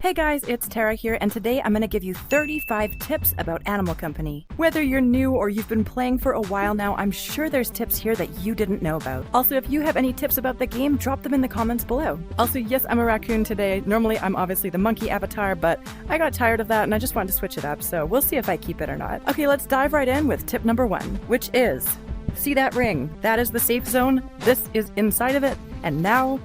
Hey guys, it's Tara here, and today I'm going to give you 35 tips about Animal Company. Whether you're new or you've been playing for a while now, I'm sure there's tips here that you didn't know about. Also, if you have any tips about the game, drop them in the comments below. Also, yes, I'm a raccoon today. Normally, I'm obviously the monkey avatar, but I got tired of that and I just wanted to switch it up, so we'll see if I keep it or not. Okay, let's dive right in with tip number 1, which is, see that ring? That is the safe zone. This is inside of it, and now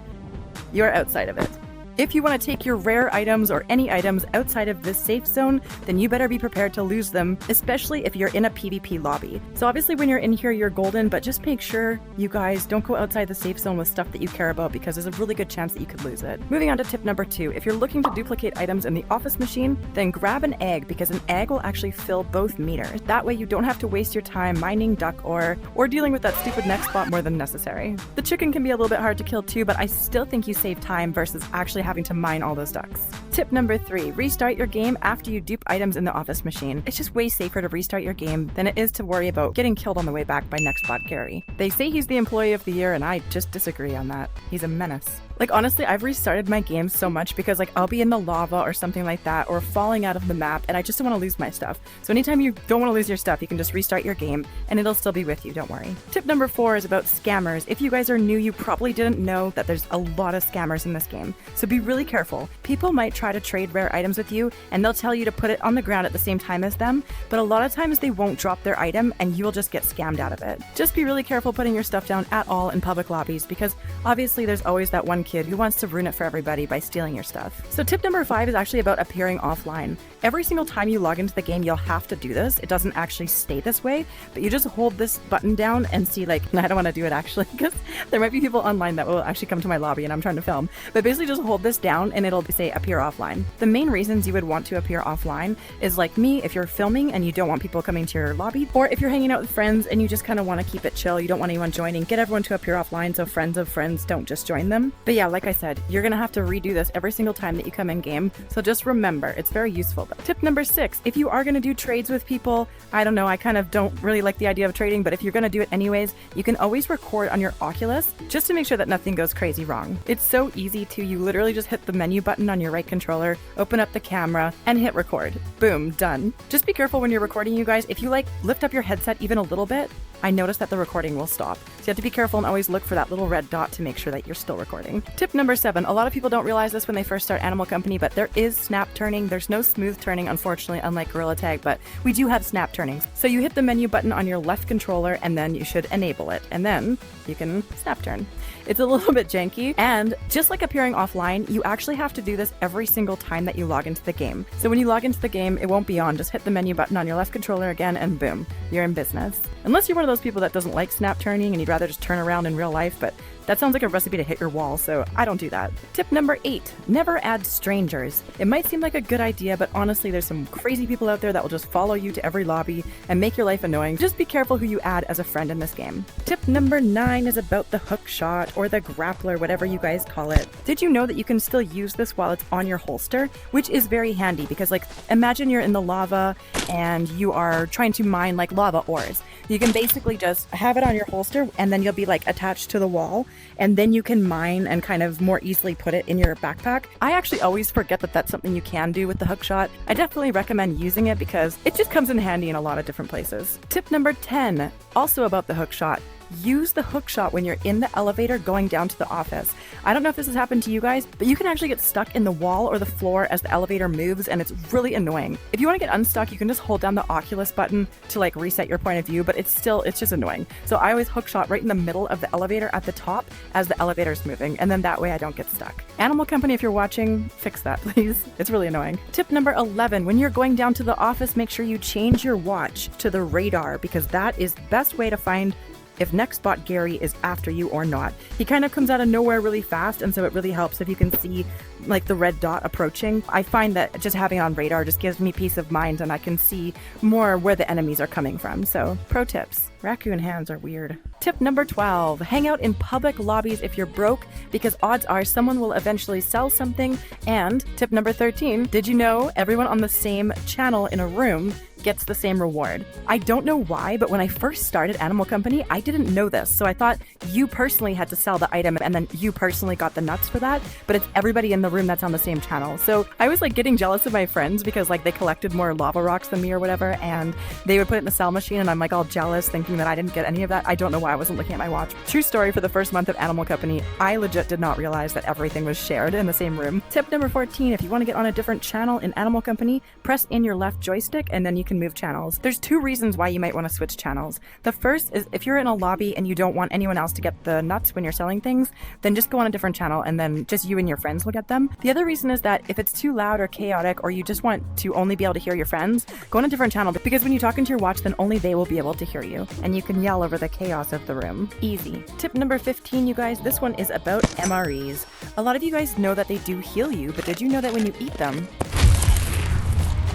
you're outside of it. If you want to take your rare items or any items outside of this safe zone, then you better be prepared to lose them, especially if you're in a PvP lobby. So obviously when you're in here, you're golden, but just make sure you guys don't go outside the safe zone with stuff that you care about because there's a really good chance that you could lose it. Moving on to tip number 2, if you're looking to duplicate items in the office machine, then grab an egg because an egg will actually fill both meters. That way you don't have to waste your time mining duck ore or dealing with that stupid next spot more than necessary. The chicken can be a little bit hard to kill too, but I still think you save time versus actually having to mine all those ducks. Tip number 3, restart your game after you dupe items in the office machine. It's just way safer to restart your game than it is to worry about getting killed on the way back by Nextbot Gary. They say he's the employee of the year and I just disagree on that. He's a menace. Like honestly, I've restarted my game so much because like I'll be in the lava or something like that or falling out of the map and I just don't want to lose my stuff. So anytime you don't want to lose your stuff, you can just restart your game and it'll still be with you, don't worry. Tip number 4 is about scammers. If you guys are new, you probably didn't know that there's a lot of scammers in this game. So be really careful. People might try to trade rare items with you and they'll tell you to put it on the ground at the same time as them, but a lot of times they won't drop their item and you will just get scammed out of it. Just be really careful putting your stuff down at all in public lobbies because obviously there's always that one kid who wants to ruin it for everybody by stealing your stuff. So tip number 5 is actually about appearing offline. Every single time you log into the game, you'll have to do this. It doesn't actually stay this way, but you just hold this button down and see like, I don't want to do it actually because there might be people online that will actually come to my lobby and I'm trying to film, but basically just hold this down and it'll say appear offline. The main reasons you would want to appear offline is like me, if you're filming and you don't want people coming to your lobby, or if you're hanging out with friends and you just kind of want to keep it chill, you don't want anyone joining, get everyone to appear offline so friends of friends don't just join them. But yeah, like I said, you're gonna have to redo this every single time that you come in game, so just remember, it's very useful. Tip number 6, if you are gonna do trades with people, I don't know, I kind of don't really like the idea of trading, but if you're gonna do it anyways, you can always record on your Oculus just to make sure that nothing goes crazy wrong. It's so easy to, you literally just hit the menu button on your right controller, open up the camera, and hit record. Boom, done. Just be careful when you're recording, you guys. If you like lift up your headset even a little bit, I noticed that the recording will stop. So you have to be careful and always look for that little red dot to make sure that you're still recording. Tip number 7, a lot of people don't realize this when they first start Animal Company, but there is snap turning. There's no smooth turning, unfortunately, unlike Gorilla Tag, but we do have snap turnings. So you hit the menu button on your left controller and then you should enable it, and then you can snap turn. It's a little bit janky, and just like appearing offline, you actually have to do this every single time that you log into the game. So when you log into the game, it won't be on. Just hit the menu button on your left controller again, and boom, you're in business. Unless you're one of those people that doesn't like snap turning and you'd rather just turn around in real life, but that sounds like a recipe to hit your wall, so I don't do that. Tip number 8, never add strangers. It might seem like a good idea, but honestly, there's some crazy people out there that will just follow you to every lobby and make your life annoying. Just be careful who you add as a friend in this game. Tip number 9 is about the hook shot or the grappler, whatever you guys call it. Did you know that you can still use this while it's on your holster? Which is very handy because like, imagine you're in the lava and you are trying to mine like lava ores. You can basically just have it on your holster and then you'll be like attached to the wall, and then you can mine and kind of more easily put it in your backpack. I actually always forget that that's something you can do with the hook shot. I definitely recommend using it because it just comes in handy in a lot of different places. Tip number 10, also about the hook shot. Use the hook shot when you're in the elevator going down to the office. I don't know if this has happened to you guys, but you can actually get stuck in the wall or the floor as the elevator moves, and it's really annoying. If you want to get unstuck, you can just hold down the Oculus button to like reset your point of view, but it's just annoying. So I always hook shot right in the middle of the elevator at the top as the elevator's moving, and then that way I don't get stuck. Animal Company, if you're watching, fix that, please. It's really annoying. Tip number 11, when you're going down to the office, make sure you change your watch to the radar because that is the best way to find if Nextbot Gary is after you or not. He kind of comes out of nowhere really fast, and so it really helps if you can see like the red dot approaching. I find that just having it on radar just gives me peace of mind and I can see more where the enemies are coming from. So pro tips, raccoon hands are weird. Tip number 12, hang out in public lobbies if you're broke because odds are someone will eventually sell something. And tip number 13, did you know everyone on the same channel in a room gets the same reward. I don't know why, but when I first started Animal Company, I didn't know this. So I thought you personally had to sell the item and then you personally got the nuts for that, but it's everybody in the room that's on the same channel. So I was like getting jealous of my friends because like they collected more lava rocks than me or whatever, and they would put it in the sell machine and I'm like all jealous thinking that I didn't get any of that. I don't know why I wasn't looking at my watch. True story, for the first month of Animal Company, I legit did not realize that everything was shared in the same room. Tip number 14, if you want to get on a different channel in Animal Company, press in your left joystick and then you can move channels. There's two reasons why you might want to switch channels. The first is if you're in a lobby and you don't want anyone else to get the nuts when you're selling things, then just go on a different channel and then just you and your friends will get them. The other reason is that if it's too loud or chaotic or you just want to only be able to hear your friends, go on a different channel, because when you talk into your watch, then only they will be able to hear you and you can yell over the chaos of the room. Easy. Tip number 15, you guys, this one is about MREs. A lot of you guys know that they do heal you, but did you know that when you eat them,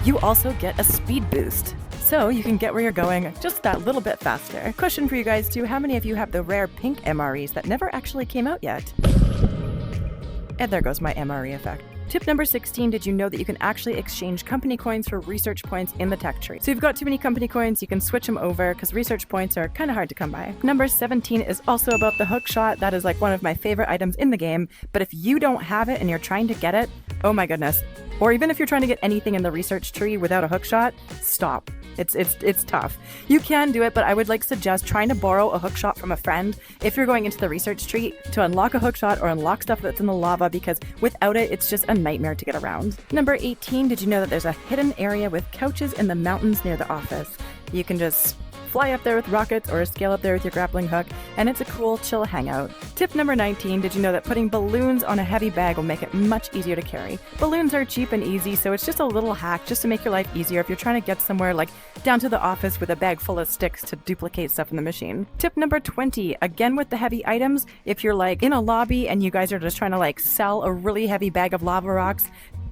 you also get a speed boost? So you can get where you're going just that little bit faster. Question for you guys too, how many of you have the rare pink MREs that never actually came out yet? And there goes my MRE effect. Tip number 16, did you know that you can actually exchange company coins for research points in the tech tree? So if you've got too many company coins, you can switch them over because research points are kind of hard to come by. Number 17 is also about the hook shot. That is like one of my favorite items in the game, but if you don't have it and you're trying to get it, oh my goodness. Or even if you're trying to get anything in the research tree without a hook shot, stop. It's tough. You can do it, but I would like suggest trying to borrow a hook shot from a friend if you're going into the research tree to unlock a hook shot or unlock stuff that's in the lava, because without it, it's just a nightmare to get around. Number 18, did you know that there's a hidden area with couches in the mountains near the office? You can just fly up there with rockets or scale up there with your grappling hook, and it's a cool, chill hangout. Tip number 19, did you know that putting balloons on a heavy bag will make it much easier to carry? Balloons are cheap and easy, so it's just a little hack just to make your life easier if you're trying to get somewhere like down to the office with a bag full of sticks to duplicate stuff in the machine. Tip number 20, again with the heavy items, if you're like in a lobby and you guys are just trying to like sell a really heavy bag of lava rocks,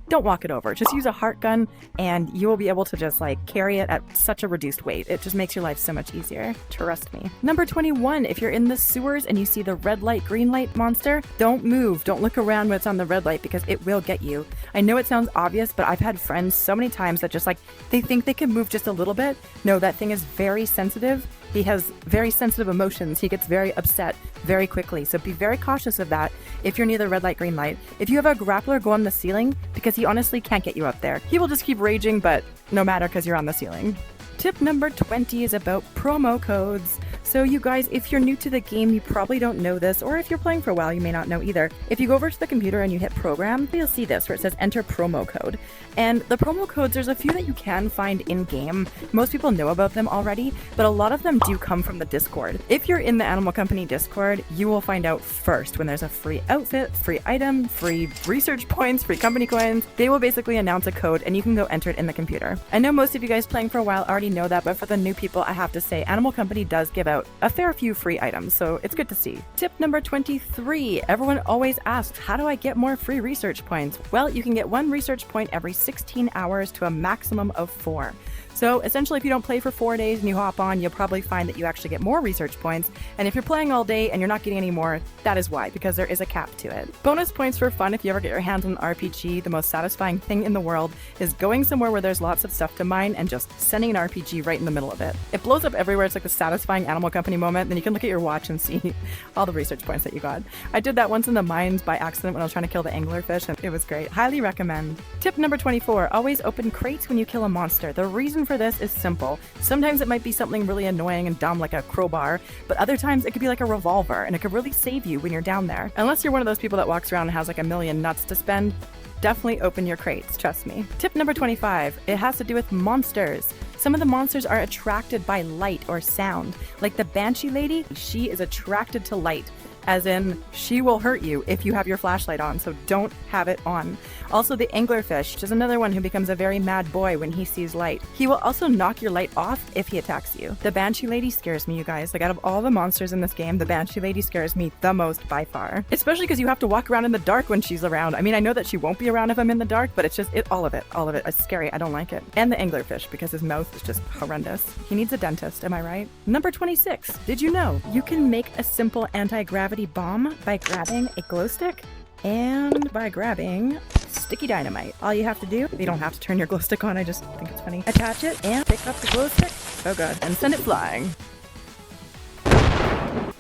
don't walk it over. Just use a heart gun and you will be able to just like carry it at such a reduced weight. It just makes your life so much easier. Trust me. Number 21, if you're in the sewers and you see the red light, green light monster, don't move. Don't look around when it's on the red light because it will get you. I know it sounds obvious, but I've had friends so many times that just like, they think they can move just a little bit. No, that thing is very sensitive. He has very sensitive emotions. He gets very upset very quickly. So be very cautious of that if you're near the red light, green light. If you have a grappler, go on the ceiling because he honestly can't get you up there. He will just keep raging, but no matter because you're on the ceiling. Tip number 20 is about promo codes. So you guys, if you're new to the game, you probably don't know this, or if you're playing for a while, you may not know either. If you go over to the computer and you hit program, you'll see this where it says enter promo code. And the promo codes, there's a few that you can find in-game. Most people know about them already, but a lot of them do come from the Discord. If you're in the Animal Company Discord, you will find out first when there's a free outfit, free item, free research points, free company coins. They will basically announce a code and you can go enter it in the computer. I know most of you guys playing for a while already know that, but for the new people, I have to say Animal Company does give out a fair few free items, so it's good to see. Tip number 23. Everyone always asks, how do I get more free research points? Well, you can get 1 research point every 16 hours to a maximum of 4. So essentially, if you don't play for 4 days and you hop on, you'll probably find that you actually get more research points. And if you're playing all day and you're not getting any more, that is why, because there is a cap to it. Bonus points for fun if you ever get your hands on an RPG. The most satisfying thing in the world is going somewhere where there's lots of stuff to mine and just sending an RPG right in the middle of it. It blows up everywhere. It's like a satisfying Animal Company moment. Then you can look at your watch and see all the research points that you got. I did that once in the mines by accident when I was trying to kill the anglerfish, and it was great. Highly recommend. Tip number 24. Always open crates when you kill a monster. The reason for this is simple. Sometimes it might be something really annoying and dumb like a crowbar, but other times it could be like a revolver and it could really save you when you're down there. Unless you're one of those people that walks around and has like a million nuts to spend, definitely open your crates, trust me. Tip number 25. It has to do with monsters. Some of the monsters are attracted by light or sound. Like the Banshee lady, she is attracted to light. As in, she will hurt you if you have your flashlight on, so don't have it on. Also, the anglerfish is another one who becomes a very mad boy when he sees light. He will also knock your light off if he attacks you. The Banshee lady scares me, you guys. Like, out of all the monsters in this game, the Banshee lady scares me the most by far. Especially because you have to walk around in the dark when she's around. I mean, I know that she won't be around if I'm in the dark, but it's just, all of it. It's scary. I don't like it. And the anglerfish, because his mouth is just horrendous. He needs a dentist, am I right? Number 26. Did you know you can make a simple anti-gravity bomb by grabbing a glow stick and by grabbing sticky dynamite. All you have to do, you don't have to turn your glow stick on, I just think it's funny. Attach it and pick up the glow stick. Oh god, and send it flying.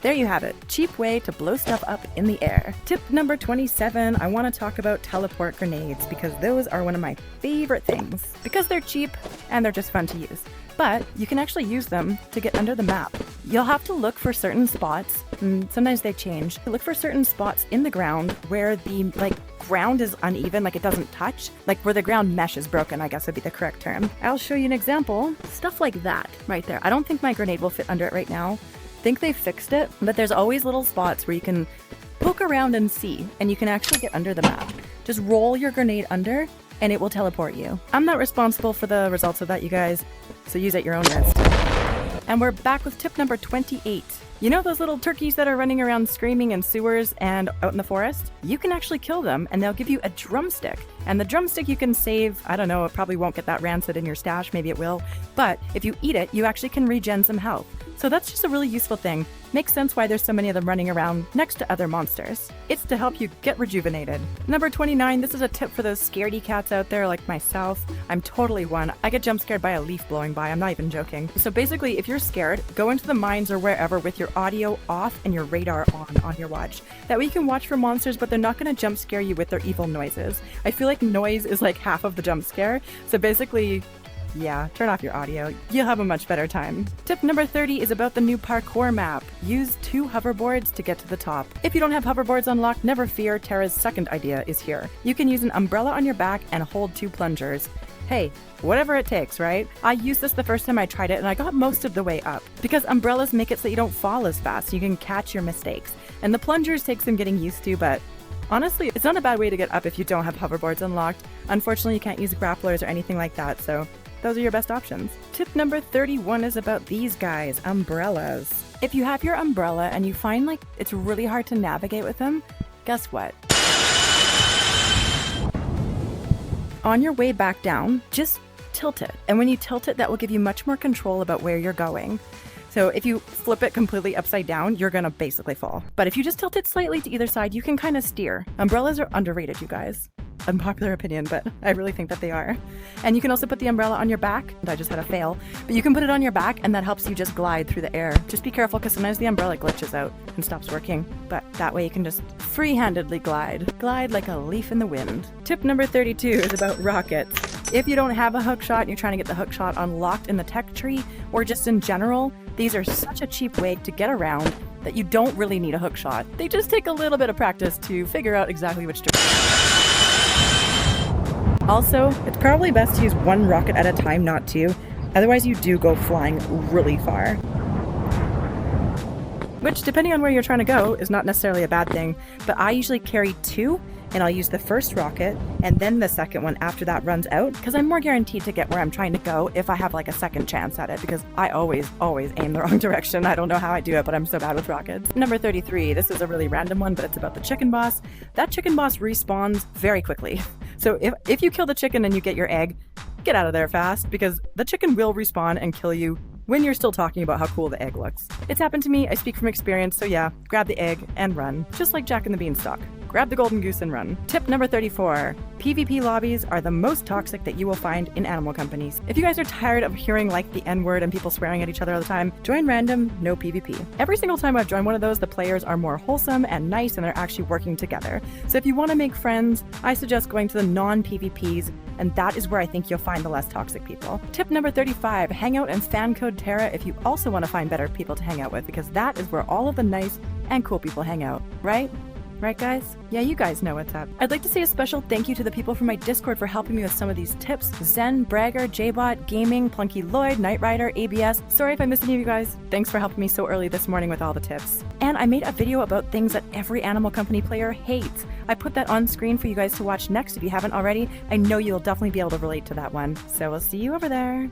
There you have it. Cheap way to blow stuff up in the air. Tip number 27, I want to talk about teleport grenades because those are one of my favorite things. Because they're cheap and they're just fun to use. But you can actually use them to get under the map. You'll have to look for certain spots, and sometimes they change. Look for certain spots in the ground where the ground is uneven, like it doesn't touch, like where the ground mesh is broken, I guess would be the correct term. I'll show you an example. Stuff like that right there. I don't think my grenade will fit under it right now. Think they fixed it, but there's always little spots where you can poke around and see, and you can actually get under the map. Just roll your grenade under and it will teleport you. I'm not responsible for the results of that, you guys, so use at your own risk. And we're back with tip number 28. You know those little turkeys that are running around screaming in sewers and out in the forest? You can actually kill them and they'll give you a drumstick. And the drumstick you can save, I don't know, it probably won't get that rancid in your stash, maybe it will. But if you eat it, you actually can regen some health. So that's just a really useful thing. Makes sense why there's so many of them running around next to other monsters. It's to help you get rejuvenated. Number 29, this is a tip for those scaredy cats out there like myself. I'm totally one. I get jump scared by a leaf blowing by, I'm not even joking. So basically, if you're scared, go into the mines or wherever with your audio off and your radar on your watch. That way you can watch for monsters, but they're not gonna jump scare you with their evil noises. I feel like noise is like half of the jump scare. So basically, yeah, turn off your audio. You'll have a much better time. Tip number 30 is about the new parkour map. Use 2 hoverboards to get to the top. If you don't have hoverboards unlocked, never fear, Tara's second idea is here. You can use an umbrella on your back and hold 2 plungers. Hey, whatever it takes, right? I used this the first time I tried it and I got most of the way up. Because umbrellas make it so you don't fall as fast, so you can catch your mistakes. And the plungers take some getting used to, but honestly, it's not a bad way to get up if you don't have hoverboards unlocked. Unfortunately, you can't use grapplers or anything like that, so those are your best options. Tip number 31 is about these guys, umbrellas. If you have your umbrella and you find like it's really hard to navigate with them, guess what? On your way back down, just tilt it. And when you tilt it, that will give you much more control about where you're going. So if you flip it completely upside down, you're gonna basically fall. But if you just tilt it slightly to either side, you can kind of steer. Umbrellas are underrated, you guys. Unpopular opinion, but I really think that they are. And you can also put the umbrella on your back. I just had a fail. But you can put it on your back and that helps you just glide through the air. Just be careful because sometimes the umbrella glitches out and stops working. But that way you can just free-handedly glide. Glide like a leaf in the wind. Tip number 32 is about rockets. If you don't have a hookshot and you're trying to get the hookshot unlocked in the tech tree or just in general, these are such a cheap way to get around that you don't really need a hookshot. They just take a little bit of practice to figure out exactly which direction. Also, it's probably best to use 1 rocket at a time, not 2. Otherwise, you do go flying really far. Which, depending on where you're trying to go, is not necessarily a bad thing. But I usually carry 2, and I'll use the first rocket, and then the second one after that runs out, because I'm more guaranteed to get where I'm trying to go if I have like a second chance at it, because I always aim the wrong direction. I don't know how I do it, but I'm so bad with rockets. Number 33, this is a really random one, but it's about the chicken boss. That chicken boss respawns very quickly. So if you kill the chicken and you get your egg, get out of there fast, because the chicken will respawn and kill you when you're still talking about how cool the egg looks. It's happened to me, I speak from experience, so yeah, grab the egg and run, just like Jack and the Beanstalk. Grab the golden goose and run. Tip number 34. PvP lobbies are the most toxic that you will find in animal companies. If you guys are tired of hearing like the N-word and people swearing at each other all the time, join random, no PvP. Every single time I've joined one of those, the players are more wholesome and nice and they're actually working together. So if you want to make friends, I suggest going to the non-PvPs, and that is where I think you'll find the less toxic people. Tip number 35. Hang out and fan code Tara if you also want to find better people to hang out with, because that is where all of the nice and cool people hang out, right? Right, guys? Yeah, you guys know what's up. I'd like to say a special thank you to the people from my Discord for helping me with some of these tips. Zen, Bragger, Jbot, Gaming, Plunky Lloyd, Knight Rider, ABS. Sorry if I missed any of you guys. Thanks for helping me so early this morning with all the tips. And I made a video about things that every Animal Company player hates. I put that on screen for you guys to watch next if you haven't already. I know you'll definitely be able to relate to that one. So we'll see you over there.